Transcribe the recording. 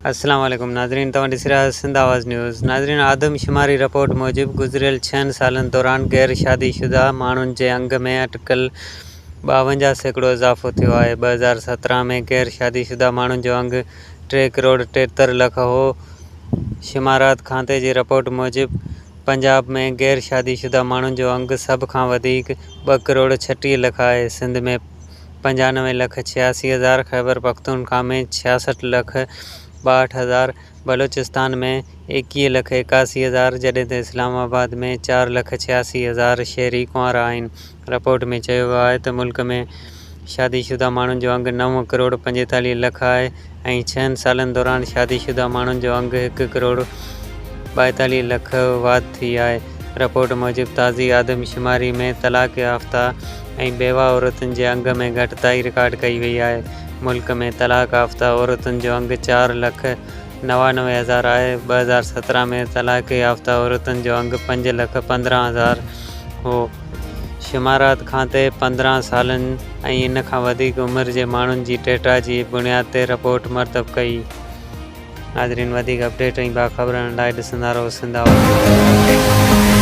अस्सलाम वालेकुम नाज़रीन, तव्हां ॾिसी रहिया सिंध आवाज़ न्यूज़। नाज़रीन, आदमशुमारी रिपोर्ट मूजिबि गुज़िरियल 6 सालनि दौरान गैर शादीशुदा माण्हुनि जे अंग में अटिकल 52% इज़ाफ़ो थियो आहे। 2017 में गैर शादीशुदा माण्हुनि जो अंग 3 करोड़ 73 लख हो। शुमारात खाते जी रिपोर्ट मूजिबि पंजाब में गैर शादीशुदा माण्हुनि जो अंग सभ खां वधीक 2 करोड़ 36 लख आहे। सिंध में 95 लख 86 हज़ार, खैबर पख्तूनख्वा में 66 लख 62 हज़ार, बलोचिस्तान में 21 लख 81 हज़ार, जॾहिं त इस्लामाबाद में 4 लख 86 हज़ार शहरी कुंवारा आहिनि। रिपोर्ट में चयो वियो आहे त मुल्क में शादीशुदा माण्हुनि जो अंग 9 करोड़ 45 लख आहे ऐं 6 सालनि दौरान शादीशुदा माण्हुनि जो अंग 1 करोड़ 42 लख वाधि थी आहे। रिपोर्ट मूजिबि ताज़ी आदमशुमारी में तलाक़ याफ़्ता ऐं बेवा औरतुनि जे अंग में घटिताई रिकॉर्ड कई वई आहे। मुल्क में तलाक़ याफ़्ता औरतुनि जो अंग 4 लख 99 हज़ार आहे। 2017 में तलाक़ याफ़्ता औरतुनि जो अंग 5 लख 15 हज़ार हो। शुमारात खाते 15 सालनि ऐं इन खां वधीक उमिरि जे माण्हुनि जी डेटा जी बुनियाद ते रिपोर्ट मरतब कई। नाज़रीन, वधीक अपडेट ऐं बाख़बरनि लाइ ॾिसंदा रहो सिंध आवाज़।